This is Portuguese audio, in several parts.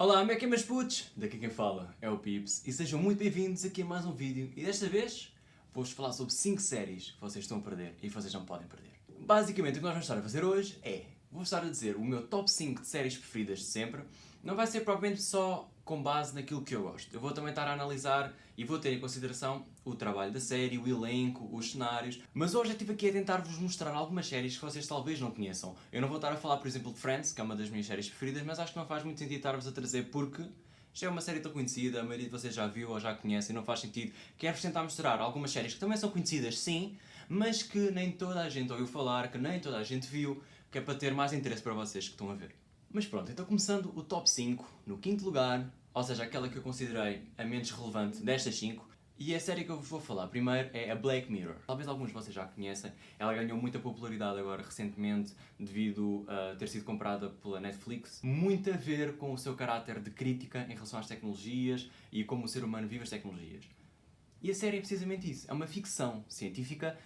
Olá, como é que é, meus putos? Daqui quem fala é o Pips e sejam muito bem-vindos aqui a mais um vídeo e desta vez vou-vos falar sobre 5 séries que vocês estão a perder e que vocês não podem perder. Basicamente o que nós vamos estar a fazer hoje é, vou estar a dizer o meu top 5 de séries preferidas de sempre. Não vai ser propriamente só com base naquilo que eu gosto. Eu vou também estar a analisar e vou ter em consideração o trabalho da série, o elenco, os cenários. Mas hoje eu estive aqui a tentar-vos mostrar algumas séries que vocês talvez não conheçam. Eu não vou estar a falar, por exemplo, de Friends, que é uma das minhas séries preferidas, mas acho que não faz muito sentido estar-vos a trazer porque já é uma série tão conhecida, a maioria de vocês já viu ou já conhece e não faz sentido. Quero-vos tentar mostrar algumas séries que também são conhecidas, sim, mas que nem toda a gente ouviu falar, que nem toda a gente viu, que é para ter mais interesse para vocês que estão a ver. Mas pronto, então começando o top 5, no quinto lugar, ou seja, aquela que eu considerei a menos relevante destas 5, e a série que eu vos vou falar primeiro é a Black Mirror. Talvez alguns de vocês já conhecem, ela ganhou muita popularidade agora recentemente devido a ter sido comprada pela Netflix. Muito a ver com o seu caráter de crítica em relação às tecnologias e como o ser humano vive as tecnologias. E a série é precisamente isso, é uma ficção científica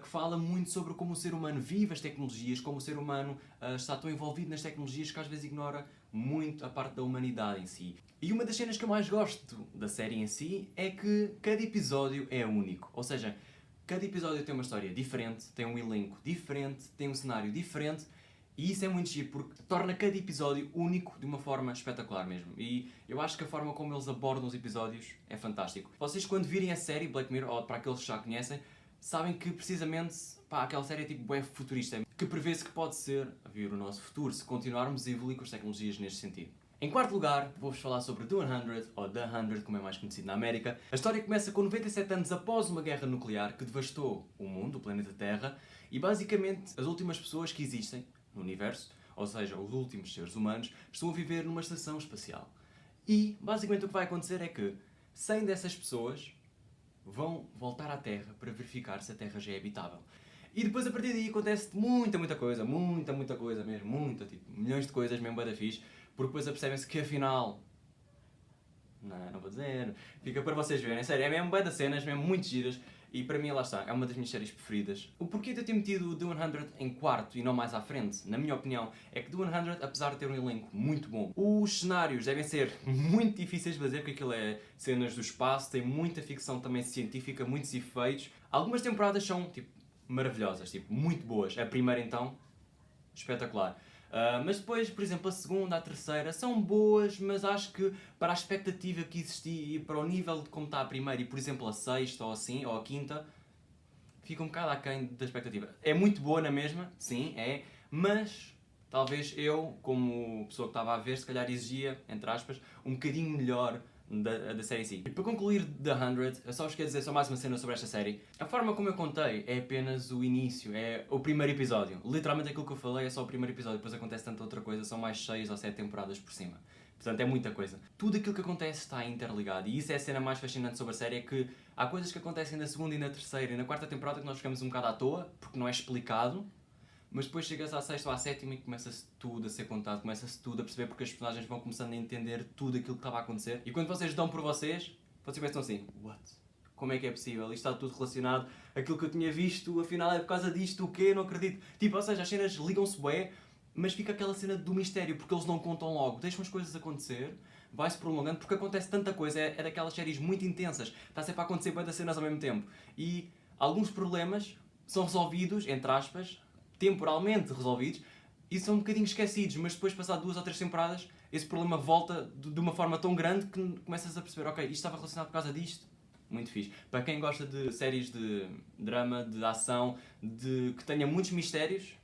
que fala muito sobre como o ser humano vive as tecnologias, como o ser humano está tão envolvido nas tecnologias que às vezes ignora muito a parte da humanidade em si. E uma das cenas que eu mais gosto da série em si é que cada episódio é único. Ou seja, cada episódio tem uma história diferente, tem um elenco diferente, tem um cenário diferente. E isso é muito giro porque torna cada episódio único de uma forma espetacular mesmo. E eu acho que a forma como eles abordam os episódios é fantástico. Vocês quando virem a série Black Mirror, ou para aqueles que já conhecem, sabem que precisamente aquela série é tipo bué futurista, que prevê-se que pode ser a vir o nosso futuro se continuarmos a evoluir com as tecnologias neste sentido. Em quarto lugar, vou-vos falar sobre The 100, ou The 100, como é mais conhecido na América. A história começa com 97 anos após uma guerra nuclear que devastou o mundo, o planeta Terra, e basicamente as últimas pessoas que existem no universo, ou seja, os últimos seres humanos, estão a viver numa estação espacial. E basicamente o que vai acontecer é que 100 dessas pessoas vão voltar à Terra para verificar se a Terra já é habitável. E depois a partir daí acontece muita coisa mesmo, tipo, milhões de coisas mesmo bué da fixe, porque depois apercebem-se que afinal... Não vou dizer, fica para vocês verem, sério, é mesmo bué das cenas, mesmo muito giras, e para mim lá está, é uma das minhas séries preferidas. O porquê de eu ter metido o The 100 em quarto e não mais à frente, na minha opinião, é que The 100, apesar de ter um elenco muito bom, os cenários devem ser muito difíceis de fazer, porque aquilo é cenas do espaço, tem muita ficção também científica, muitos efeitos. Algumas temporadas são, tipo, maravilhosas, tipo, muito boas. A primeira, então, espetacular. Mas depois, por exemplo, a segunda, a terceira são boas, mas acho que para a expectativa que existia e para o nível de como está a primeira e, por exemplo, a sexta ou assim, ou a quinta, fica um bocado aquém da expectativa. É muito boa na mesma, sim, é, mas talvez eu, como pessoa que estava a ver, se calhar exigia, entre aspas, um bocadinho melhor da série em si. E para concluir The 100, eu só vos quero dizer só mais uma cena sobre esta série. A forma como eu contei é apenas o início, é o primeiro episódio. Literalmente aquilo que eu falei é só o primeiro episódio, depois acontece tanta outra coisa, são mais 6 ou 7 temporadas por cima. Portanto, é muita coisa. Tudo aquilo que acontece está interligado. E isso é a cena mais fascinante sobre a série, é que há coisas que acontecem na segunda e na terceira e na quarta temporada que nós ficamos um bocado à toa, porque não é explicado. Mas depois chegas à sexta ou à sétima e começa-se tudo a ser contado, começa-se tudo a perceber porque as personagens vão começando a entender tudo aquilo que estava a acontecer. E quando vocês dão por vocês pensam assim, what? Como é que é possível? Isto está tudo relacionado, aquilo que eu tinha visto, afinal é por causa disto, o quê? Não acredito. Tipo, ou seja, as cenas ligam-se bué, mas fica aquela cena do mistério, porque eles não contam logo, deixam as coisas acontecer, vai-se prolongando, porque acontece tanta coisa, é daquelas séries muito intensas, está sempre a acontecer bué das cenas ao mesmo tempo. E alguns problemas são resolvidos, entre aspas, temporalmente resolvidos, e são um bocadinho esquecidos, mas depois, passado 2 ou 3 temporadas, esse problema volta de uma forma tão grande que começas a perceber, ok, isto estava relacionado por causa disto. Muito fixe. Para quem gosta de séries de drama, de ação, que tenha muitos mistérios,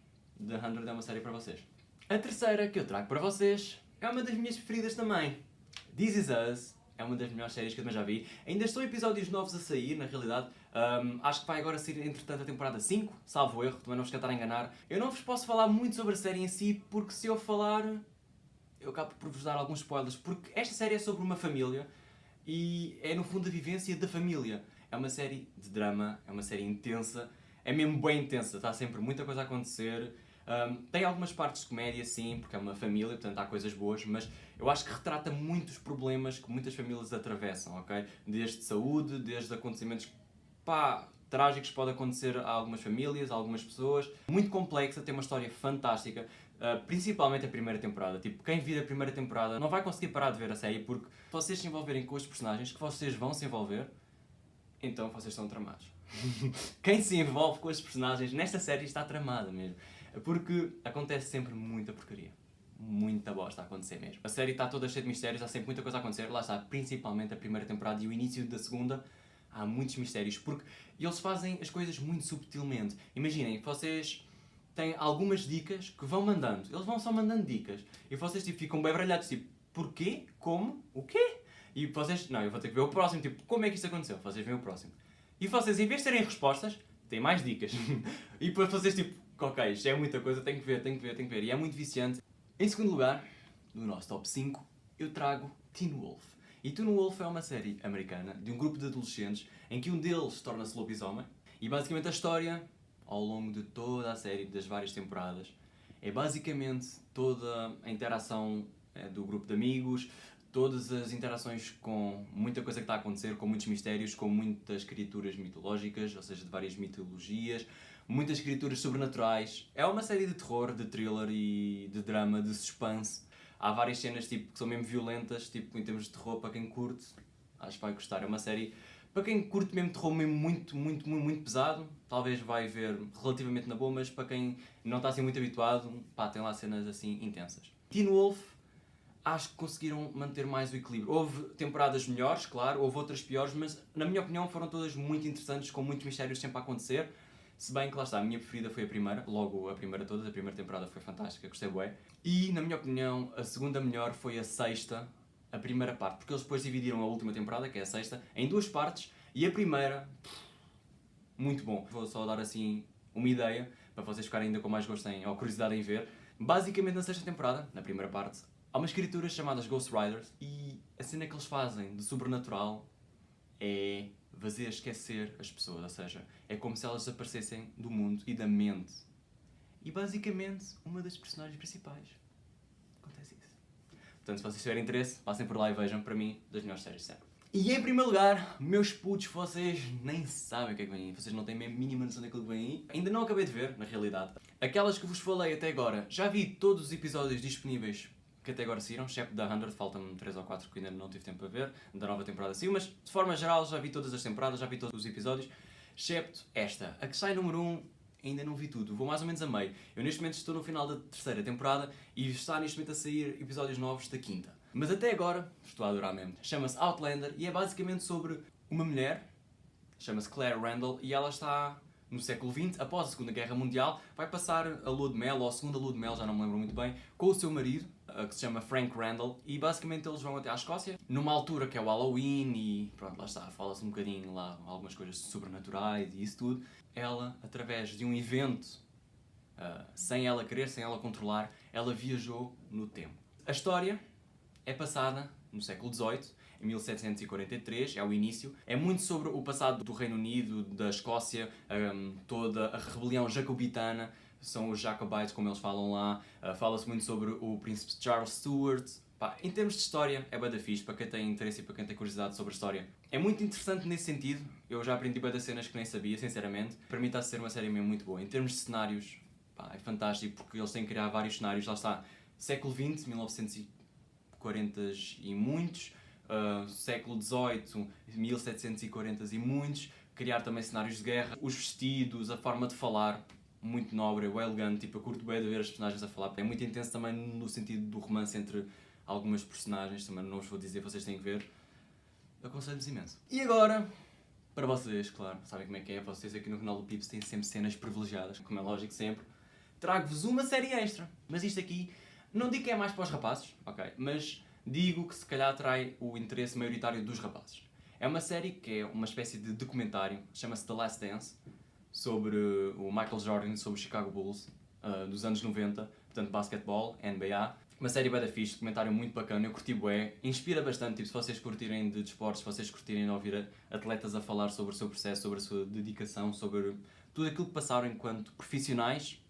The 100 é uma série para vocês. A terceira que eu trago para vocês é uma das minhas preferidas também. This Is Us. É uma das melhores séries que eu também já vi. Ainda estão episódios novos a sair, na realidade. Acho que vai agora sair, entretanto, a temporada 5, salvo erro, também não vos quero estar a enganar. Eu não vos posso falar muito sobre a série em si, porque se eu falar, eu acabo por vos dar alguns spoilers. Porque esta série é sobre uma família e é, no fundo, a vivência da família. É uma série de drama, é uma série intensa, é mesmo bem intensa, está sempre muita coisa a acontecer. Tem algumas partes de comédia, sim, porque é uma família, portanto há coisas boas, mas eu acho que retrata muitos problemas que muitas famílias atravessam, ok? Desde saúde, desde acontecimentos, trágicos que podem acontecer a algumas famílias, a algumas pessoas. Muito complexa, tem uma história fantástica. principalmente a primeira temporada. Tipo, quem vir a primeira temporada não vai conseguir parar de ver a série porque se vocês se envolverem com os personagens que vocês vão se envolver, então vocês estão tramados. Quem se envolve com os personagens nesta série está tramada mesmo. Porque acontece sempre muita porcaria. Muita bosta a acontecer mesmo. A série está toda cheia de mistérios, há sempre muita coisa a acontecer. Lá está, principalmente a primeira temporada e o início da segunda, há muitos mistérios. Porque eles fazem as coisas muito subtilmente. Imaginem, vocês têm algumas dicas que vão mandando. Eles vão só mandando dicas. E vocês tipo, ficam bem baralhados, tipo, porquê? Como? O quê? E vocês, não, eu vou ter que ver o próximo, tipo, como é que isto aconteceu? Vocês veem o próximo. E vocês, em vez de terem respostas, têm mais dicas. E depois vocês, tipo, ok, isto é muita coisa, tenho que ver. E é muito viciante. Em segundo lugar, no nosso top 5, eu trago Teen Wolf. E Teen Wolf é uma série americana de um grupo de adolescentes em que um deles torna-se lobisomem. E basicamente a história, ao longo de toda a série, das várias temporadas, é basicamente toda a interação do grupo de amigos, todas as interações com muita coisa que está a acontecer, com muitos mistérios, com muitas criaturas mitológicas, ou seja, de várias mitologias, muitas criaturas sobrenaturais. É uma série de terror, de thriller e de drama, de suspense. Há várias cenas tipo, que são mesmo violentas, tipo, em termos de terror, para quem curte, acho que vai gostar. É uma série, para quem curte mesmo terror mesmo muito pesado, talvez vai ver relativamente na boa, mas para quem não está assim muito habituado, pá, tem lá cenas assim intensas. Teen Wolf, acho que conseguiram manter mais o equilíbrio. Houve temporadas melhores, claro, houve outras piores, mas na minha opinião foram todas muito interessantes, com muitos mistérios sempre a acontecer. Se bem que lá está, a minha preferida foi a primeira, logo a primeira todas, a primeira temporada foi fantástica, gostei bué. E na minha opinião, a segunda melhor foi a sexta, a primeira parte, porque eles depois dividiram a última temporada, que é a sexta, em duas partes, e a primeira, muito bom. Vou só dar assim uma ideia, para vocês ficarem ainda com mais gosto ou curiosidade em ver. Basicamente na sexta temporada, na primeira parte, há umas criaturas chamadas Ghost Riders e a cena que eles fazem de sobrenatural é fazer esquecer as pessoas, ou seja, é como se elas desaparecessem do mundo e da mente. E basicamente, uma das personagens principais acontece isso. Portanto, se vocês tiverem interesse, passem por lá e vejam, para mim, das melhores séries de sempre. E em primeiro lugar, meus putos, vocês nem sabem o que é que vem aí, vocês não têm a mínima noção daquilo que vem aí. Ainda não acabei de ver, na realidade. Aquelas que vos falei até agora, já vi todos os episódios disponíveis que até agora saíram, excepto da 100, faltam-me 3 ou 4 que ainda não tive tempo para ver, da nova temporada saiu, mas de forma geral já vi todas as temporadas, já vi todos os episódios, excepto esta. A que sai número 1, ainda não vi tudo, vou mais ou menos a meio. Eu neste momento estou no final da terceira temporada e está neste momento a sair episódios novos da quinta. Mas até agora, estou a adorar mesmo, chama-se Outlander e é basicamente sobre uma mulher, chama-se Claire Randall, e ela está no século XX, após a Segunda Guerra Mundial, vai passar a lua de mel, ou a segunda lua de mel, já não me lembro muito bem, com o seu marido, que se chama Frank Randall, e basicamente eles vão até à Escócia, numa altura que é o Halloween, e pronto, lá está, fala-se um bocadinho lá, algumas coisas sobrenaturais e isso tudo. Ela, através de um evento, sem ela querer, sem ela controlar, ela viajou no tempo. A história é passada no século XVIII, em 1743, é o início. É muito sobre o passado do Reino Unido, da Escócia, toda a rebelião jacobitana, são os Jacobites, como eles falam lá. Fala-se muito sobre o príncipe Charles Stuart. Pá, em termos de história, é bué da fixe, para quem tem interesse e para quem tem curiosidade sobre a história. É muito interessante nesse sentido, eu já aprendi bué das cenas que nem sabia, sinceramente. Para mim está a ser uma série mesmo muito boa. Em termos de cenários, pá, é fantástico, porque eles têm que criar vários cenários. Lá está, século XX, 1940 e muitos, século XVIII, 1740 e muitos, criar também cenários de guerra, os vestidos, a forma de falar, muito nobre, é elegante, tipo, eu curto bem de ver as personagens a falar, é muito intenso também no sentido do romance entre algumas personagens, também não vos vou dizer, vocês têm que ver, aconselho-vos imenso. E agora, para vocês, claro, sabem como é que é, vocês aqui no canal do Pips têm sempre cenas privilegiadas, como é lógico sempre, trago-vos uma série extra, mas isto aqui, não digo que é mais para os rapazes, ok, mas digo que se calhar atrai o interesse maioritário dos rapazes. É uma série que é uma espécie de documentário, chama-se The Last Dance, sobre o Michael Jordan, sobre o Chicago Bulls, dos anos 90, portanto basquetebol, NBA. Uma série bué da fixe, documentário muito bacana, eu curti bué, inspira bastante, tipo, se vocês curtirem de desportos, se vocês curtirem de ouvir atletas a falar sobre o seu processo, sobre a sua dedicação, sobre tudo aquilo que passaram enquanto profissionais.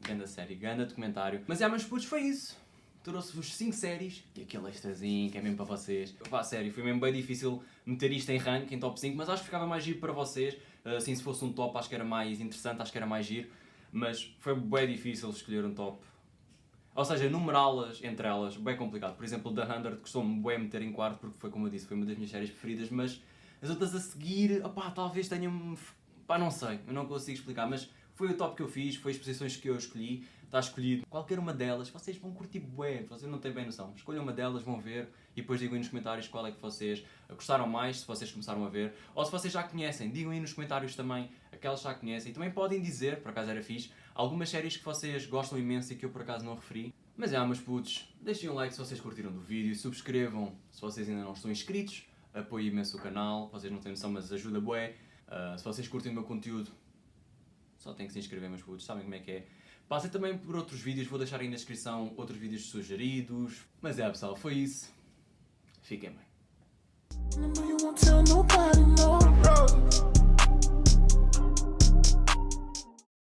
Ganda série, ganda documentário. Mas meus putos, foi isso. Trouxe-vos 5 séries e aquele extrazinho que é mesmo para vocês. Pá, sério, foi mesmo bem difícil meter isto em rank, em top 5, mas acho que ficava mais giro para vocês. Assim, se fosse um top, acho que era mais interessante, acho que era mais giro. Mas foi bem difícil escolher um top Ou seja, numerá-las entre elas, bem complicado. Por exemplo, The 100 costumo bem meter em quarto porque foi, como eu disse, foi uma das minhas séries preferidas, mas as outras a seguir, opá, talvez tenham... Pá, não sei, eu não consigo explicar, mas foi o top que eu fiz, foi as posições que eu escolhi, está escolhido. Qualquer uma delas, vocês vão curtir bué, vocês não têm bem noção. Escolham uma delas, vão ver e depois digam aí nos comentários qual é que vocês gostaram mais, se vocês começaram a ver, ou se vocês já conhecem, digam aí nos comentários também aquelas que já conhecem. E também podem dizer, por acaso era fixe, algumas séries que vocês gostam imenso e que eu por acaso não referi. Mas meus putos, deixem um like se vocês curtiram do vídeo, subscrevam se vocês ainda não estão inscritos, apoiem imenso o canal, vocês não têm noção, mas ajuda bué. Se vocês curtem o meu conteúdo, só têm que se inscrever, meus putos, sabem como é que é. Passem também por outros vídeos, vou deixar aí na descrição outros vídeos sugeridos. Mas pessoal, foi isso. Fiquem bem.